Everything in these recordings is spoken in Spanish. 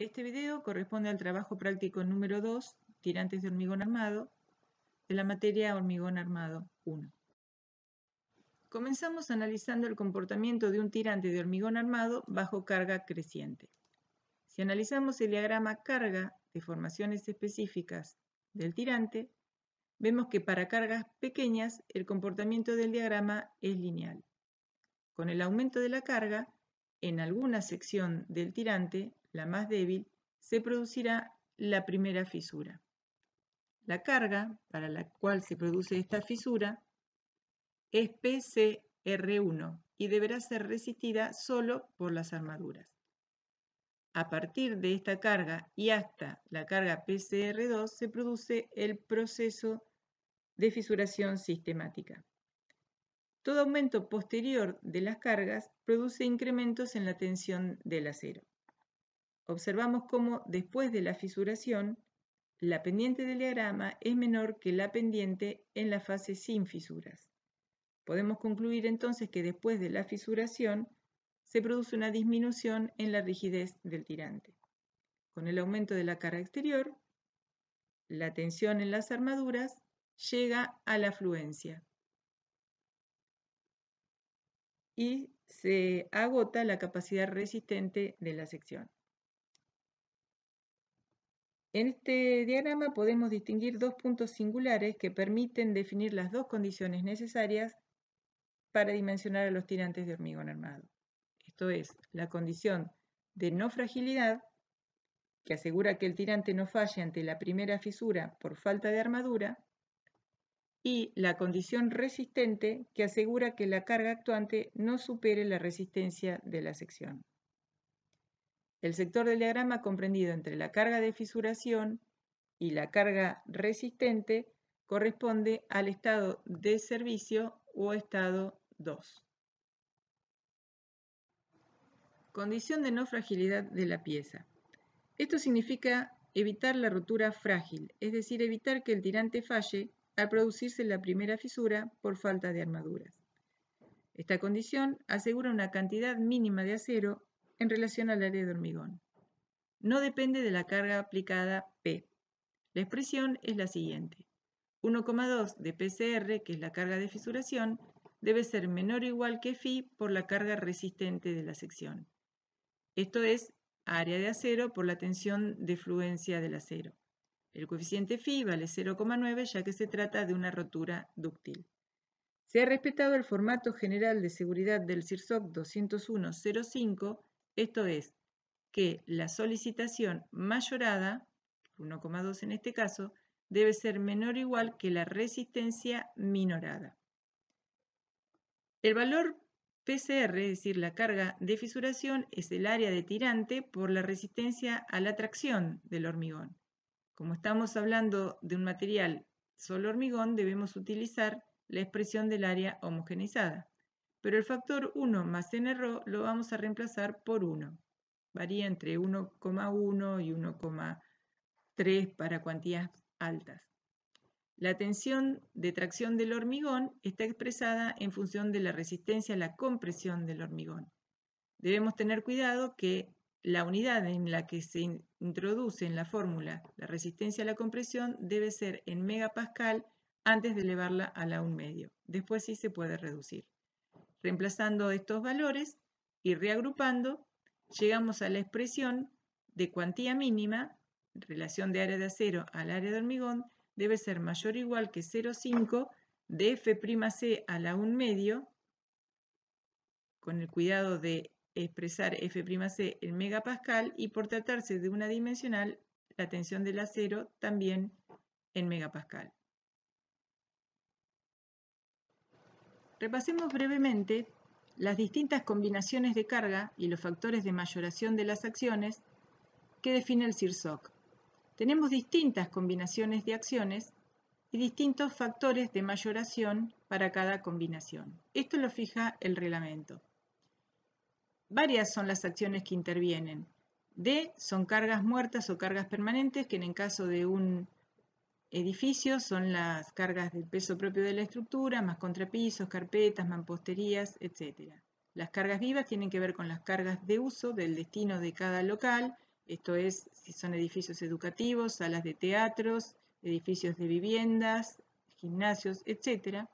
Este video corresponde al trabajo práctico número 2, tirantes de hormigón armado, de la materia hormigón armado 1. Comenzamos analizando el comportamiento de un tirante de hormigón armado bajo carga creciente. Si analizamos el diagrama carga de formaciones específicas del tirante, vemos que para cargas pequeñas el comportamiento del diagrama es lineal. Con el aumento de la carga, en alguna sección del tirante, la más débil, se producirá la primera fisura. La carga para la cual se produce esta fisura es PCR1 y deberá ser resistida solo por las armaduras. A partir de esta carga y hasta la carga PCR2 se produce el proceso de fisuración sistemática. Todo aumento posterior de las cargas produce incrementos en la tensión del acero. Observamos cómo después de la fisuración, la pendiente del diagrama es menor que la pendiente en la fase sin fisuras. Podemos concluir entonces que después de la fisuración se produce una disminución en la rigidez del tirante. Con el aumento de la carga exterior, la tensión en las armaduras llega a la fluencia y se agota la capacidad resistente de la sección. En este diagrama podemos distinguir dos puntos singulares que permiten definir las dos condiciones necesarias para dimensionar a los tirantes de hormigón armado. Esto es, la condición de no fragilidad, que asegura que el tirante no falle ante la primera fisura por falta de armadura, y la condición resistente, que asegura que la carga actuante no supere la resistencia de la sección. El sector del diagrama comprendido entre la carga de fisuración y la carga resistente corresponde al estado de servicio o estado 2. Condición de no fragilidad de la pieza. Esto significa evitar la rotura frágil, es decir, evitar que el tirante falle al producirse la primera fisura por falta de armaduras. Esta condición asegura una cantidad mínima de acero en relación al área de hormigón. No depende de la carga aplicada P. La expresión es la siguiente. 1,2 de PCR, que es la carga de fisuración, debe ser menor o igual que Φ por la carga resistente de la sección. Esto es área de acero por la tensión de fluencia del acero. El coeficiente Φ vale 0,9 ya que se trata de una rotura dúctil. Se ha respetado el formato general de seguridad del CIRSOC 201.05, esto es, que la solicitación mayorada, 1,2 en este caso, debe ser menor o igual que la resistencia minorada. El valor PCR, es decir, la carga de fisuración, es el área de tirante por la resistencia a la tracción del hormigón. Como estamos hablando de un material solo hormigón, debemos utilizar la expresión del área homogeneizada. Pero el factor 1 más nρ lo vamos a reemplazar por 1. Varía entre 1,1 y 1,3 para cuantías altas. La tensión de tracción del hormigón está expresada en función de la resistencia a la compresión del hormigón. Debemos tener cuidado que la unidad en la que se introduce en la fórmula la resistencia a la compresión debe ser en megapascal antes de elevarla a la 1/2. Después sí se puede reducir. Reemplazando estos valores y reagrupando, llegamos a la expresión de cuantía mínima, relación de área de acero al área de hormigón, debe ser mayor o igual que 0,5 de F'C a la 1/2, con el cuidado de expresar F'C en megapascal, y por tratarse de una dimensional, la tensión del acero también en megapascal. Repasemos brevemente las distintas combinaciones de carga y los factores de mayoración de las acciones que define el CIRSOC. Tenemos distintas combinaciones de acciones y distintos factores de mayoración para cada combinación. Esto lo fija el reglamento. Varias son las acciones que intervienen. D son cargas muertas o cargas permanentes, que en el caso de un edificio son las cargas del peso propio de la estructura, más contrapisos, carpetas, mamposterías, etc. Las cargas vivas tienen que ver con las cargas de uso del destino de cada local, Esto es, si son edificios educativos, salas de teatros, edificios de viviendas, gimnasios, etc.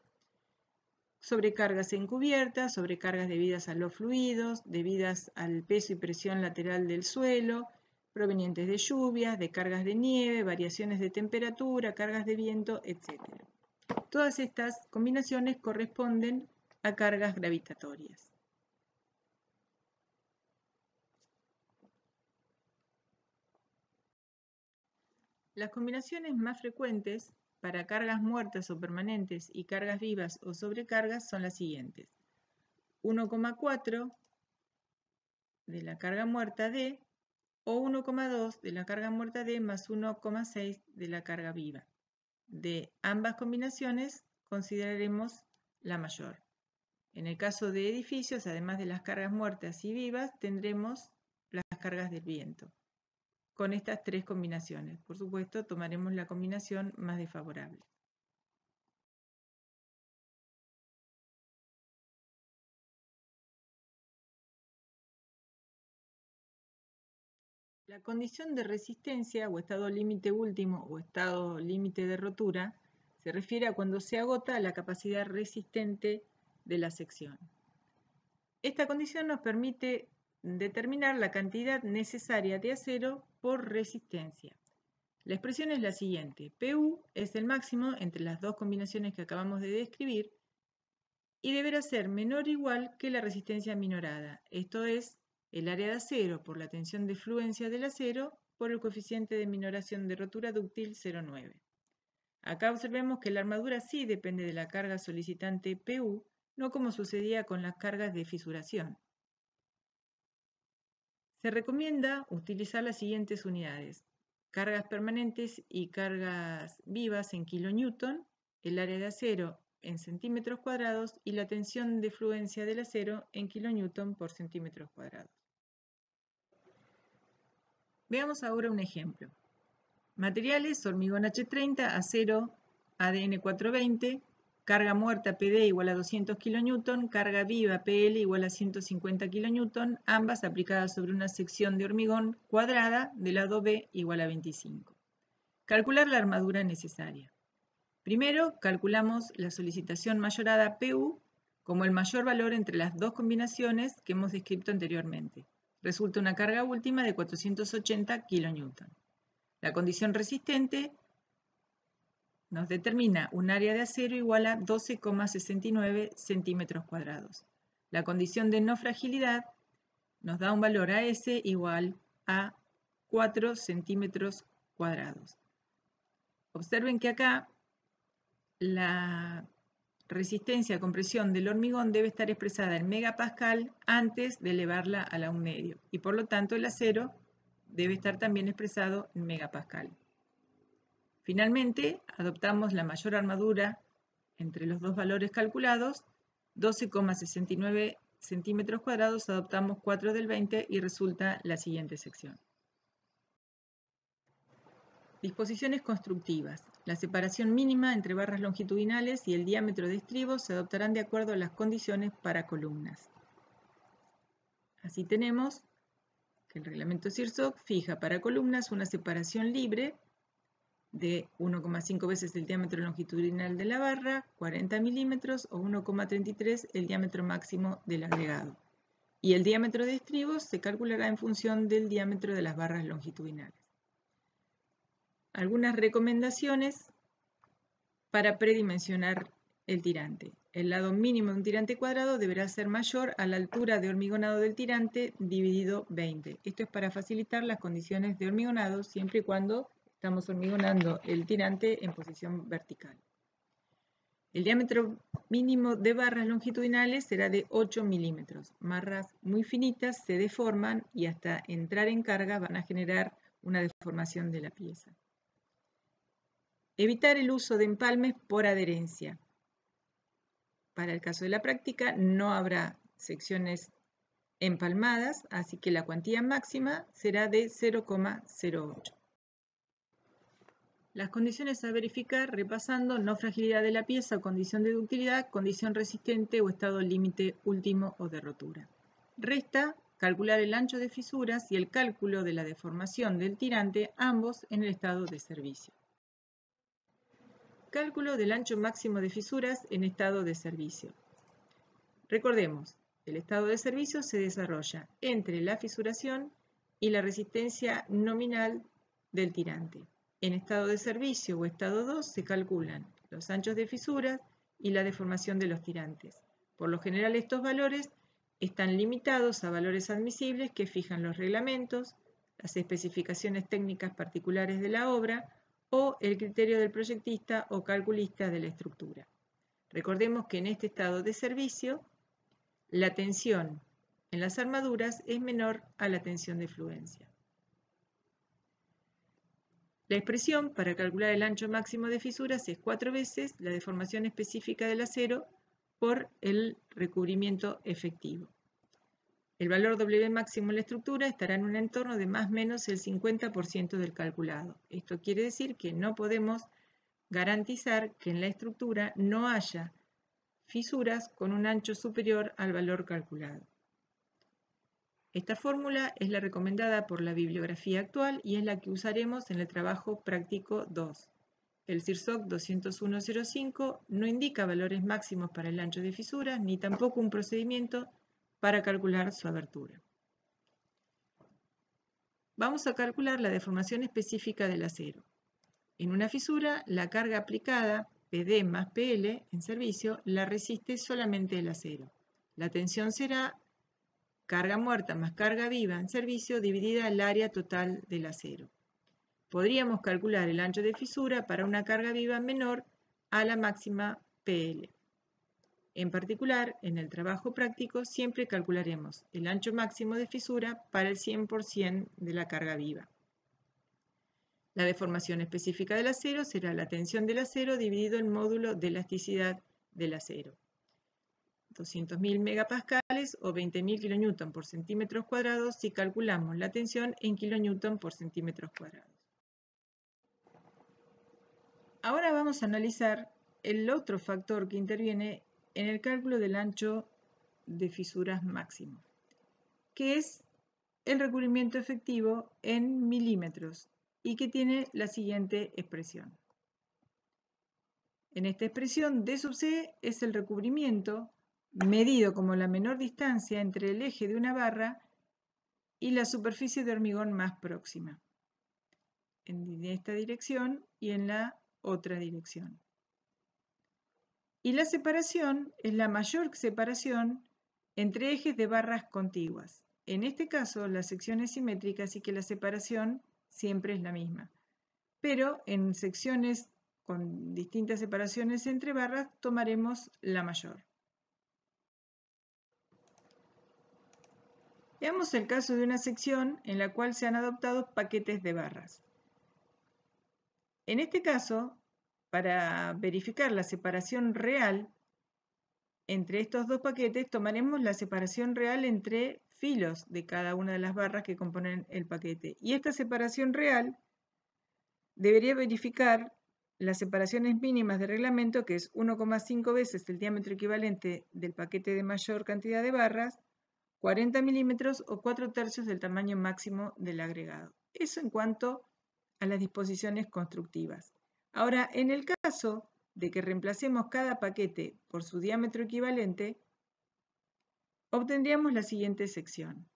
Sobrecargas encubiertas, sobrecargas debidas a los fluidos, debidas al peso y presión lateral del suelo, provenientes de lluvias, de cargas de nieve, variaciones de temperatura, cargas de viento, etc. Todas estas combinaciones corresponden a cargas gravitatorias. Las combinaciones más frecuentes para cargas muertas o permanentes y cargas vivas o sobrecargas son las siguientes. 1,4 de la carga muerta D o 1,2 de la carga muerta D más 1,6 de la carga viva. De ambas combinaciones consideraremos la mayor. En el caso de edificios, además de las cargas muertas y vivas, tendremos las cargas del viento. Con estas tres combinaciones, por supuesto, tomaremos la combinación más desfavorable. La condición de resistencia o estado límite último o estado límite de rotura se refiere a cuando se agota la capacidad resistente de la sección. Esta condición nos permite determinar la cantidad necesaria de acero por resistencia. La expresión es la siguiente. PU es el máximo entre las dos combinaciones que acabamos de describir y deberá ser menor o igual que la resistencia minorada, esto es, el área de acero por la tensión de fluencia del acero por el coeficiente de minoración de rotura dúctil 0,9. Acá observemos que la armadura sí depende de la carga solicitante PU, no como sucedía con las cargas de fisuración. Se recomienda utilizar las siguientes unidades: cargas permanentes y cargas vivas en kilonewton, el área de acero en centímetros cuadrados y la tensión de fluencia del acero en kilonewton por centímetros cuadrados. Veamos ahora un ejemplo. Materiales: hormigón H30, acero ADN 420, carga muerta PD igual a 200 kN, carga viva PL igual a 150 kN, ambas aplicadas sobre una sección de hormigón cuadrada del lado B igual a 25. Calcular la armadura necesaria. Primero, calculamos la solicitación mayorada PU como el mayor valor entre las dos combinaciones que hemos descrito anteriormente. Resulta una carga última de 480 kN. La condición resistente nos determina un área de acero igual a 12,69 centímetros cuadrados. La condición de no fragilidad nos da un valor AS igual a 4 centímetros cuadrados. Observen que acá la resistencia a compresión del hormigón debe estar expresada en megapascal antes de elevarla a la 1/2 y por lo tanto el acero debe estar también expresado en megapascal. Finalmente, adoptamos la mayor armadura entre los dos valores calculados, 12,69 centímetros cuadrados, adoptamos 4 del 20 y resulta la siguiente sección. Disposiciones constructivas. La separación mínima entre barras longitudinales y el diámetro de estribos se adoptarán de acuerdo a las condiciones para columnas. Así tenemos que el reglamento CIRSOC fija para columnas una separación libre de 1,5 veces el diámetro longitudinal de la barra, 40 milímetros o 1,33 el diámetro máximo del agregado. Y el diámetro de estribos se calculará en función del diámetro de las barras longitudinales. Algunas recomendaciones para predimensionar el tirante. El lado mínimo de un tirante cuadrado deberá ser mayor a la altura de hormigonado del tirante dividido 20. Esto es para facilitar las condiciones de hormigonado siempre y cuando estamos hormigonando el tirante en posición vertical. El diámetro mínimo de barras longitudinales será de 8 milímetros. Barras muy finitas se deforman y hasta entrar en carga van a generar una deformación de la pieza. Evitar el uso de empalmes por adherencia. Para el caso de la práctica no habrá secciones empalmadas, así que la cuantía máxima será de 0,08. Las condiciones a verificar repasando: no fragilidad de la pieza, condición de ductilidad, condición resistente o estado límite último o de rotura. Resta calcular el ancho de fisuras y el cálculo de la deformación del tirante, ambos en el estado de servicio. Cálculo del ancho máximo de fisuras en estado de servicio. Recordemos, el estado de servicio se desarrolla entre la fisuración y la resistencia nominal del tirante. En estado de servicio o estado 2 se calculan los anchos de fisuras y la deformación de los tirantes. Por lo general estos valores están limitados a valores admisibles que fijan los reglamentos, las especificaciones técnicas particulares de la obra o el criterio del proyectista o calculista de la estructura. Recordemos que en este estado de servicio la tensión en las armaduras es menor a la tensión de fluencia. La expresión para calcular el ancho máximo de fisuras es 4 veces la deformación específica del acero por el recubrimiento efectivo. El valor W máximo en la estructura estará en un entorno de más o menos el 50% del calculado. Esto quiere decir que no podemos garantizar que en la estructura no haya fisuras con un ancho superior al valor calculado. Esta fórmula es la recomendada por la bibliografía actual y es la que usaremos en el trabajo práctico 2. El CIRSOC 20105 no indica valores máximos para el ancho de fisuras ni tampoco un procedimiento para calcular su abertura. Vamos a calcular la deformación específica del acero. En una fisura, la carga aplicada, PD más PL, en servicio, la resiste solamente el acero. La tensión será carga muerta más carga viva en servicio dividida el área total del acero. Podríamos calcular el ancho de fisura para una carga viva menor a la máxima PL. En particular, en el trabajo práctico siempre calcularemos el ancho máximo de fisura para el 100% de la carga viva. La deformación específica del acero será la tensión del acero dividido el módulo de elasticidad del acero. 200.000 megapascales o 20.000 kilonewton por centímetros cuadrados si calculamos la tensión en kilonewton por centímetros cuadrados. Ahora vamos a analizar el otro factor que interviene en el cálculo del ancho de fisuras máximo, que es el recubrimiento efectivo en milímetros y que tiene la siguiente expresión. En esta expresión, D sub C es el recubrimiento medido como la menor distancia entre el eje de una barra y la superficie de hormigón más próxima, en esta dirección y en la otra dirección. Y la separación es la mayor separación entre ejes de barras contiguas. En este caso, la sección es simétrica, así que la separación siempre es la misma. Pero en secciones con distintas separaciones entre barras, tomaremos la mayor. Veamos el caso de una sección en la cual se han adoptado paquetes de barras. En este caso, para verificar la separación real entre estos dos paquetes, tomaremos la separación real entre filos de cada una de las barras que componen el paquete. Y esta separación real debería verificar las separaciones mínimas de reglamento, que es 1,5 veces el diámetro equivalente del paquete de mayor cantidad de barras, 40 milímetros o 4/3 del tamaño máximo del agregado. Eso en cuanto a las disposiciones constructivas. Ahora, en el caso de que reemplacemos cada paquete por su diámetro equivalente, obtendríamos la siguiente sección.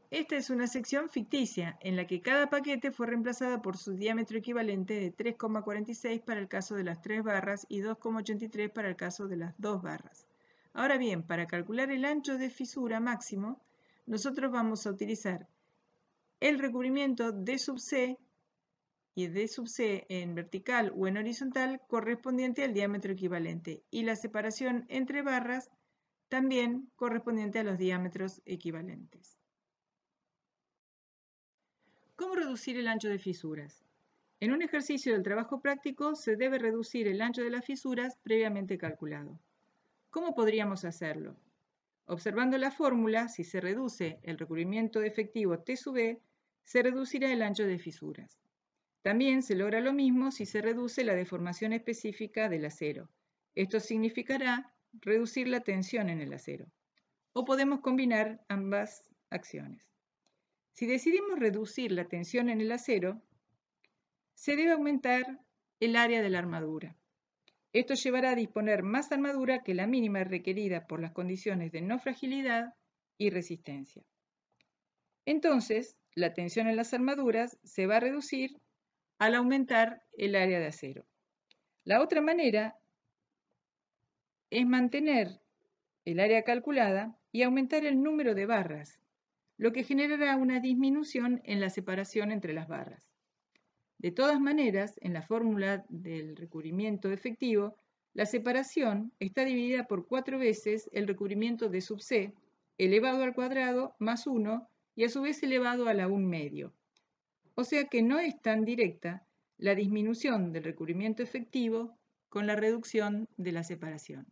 Esta es una sección ficticia en la que cada paquete fue reemplazada por su diámetro equivalente de 3,46 para el caso de las 3 barras y 2,83 para el caso de las 2 barras. Ahora bien, para calcular el ancho de fisura máximo, nosotros vamos a utilizar el recubrimiento D sub C y D sub C en vertical o en horizontal correspondiente al diámetro equivalente y la separación entre barras también correspondiente a los diámetros equivalentes. ¿Cómo reducir el ancho de fisuras? En un ejercicio del trabajo práctico se debe reducir el ancho de las fisuras previamente calculado. ¿Cómo podríamos hacerlo? Observando la fórmula, si se reduce el recubrimiento efectivo T sub E, se reducirá el ancho de fisuras. También se logra lo mismo si se reduce la deformación específica del acero. Esto significará reducir la tensión en el acero. o podemos combinar ambas acciones. Si decidimos reducir la tensión en el acero, se debe aumentar el área de la armadura. Esto llevará a disponer más armadura que la mínima requerida por las condiciones de no fragilidad y resistencia. Entonces, la tensión en las armaduras se va a reducir al aumentar el área de acero. La otra manera es mantener el área calculada y aumentar el número de barras, lo que generará una disminución en la separación entre las barras. De todas maneras, en la fórmula del recubrimiento efectivo, la separación está dividida por 4 veces el recubrimiento de sub C, elevado al cuadrado más 1 y a su vez elevado a la 1 medio. O sea que no es tan directa la disminución del recubrimiento efectivo con la reducción de la separación.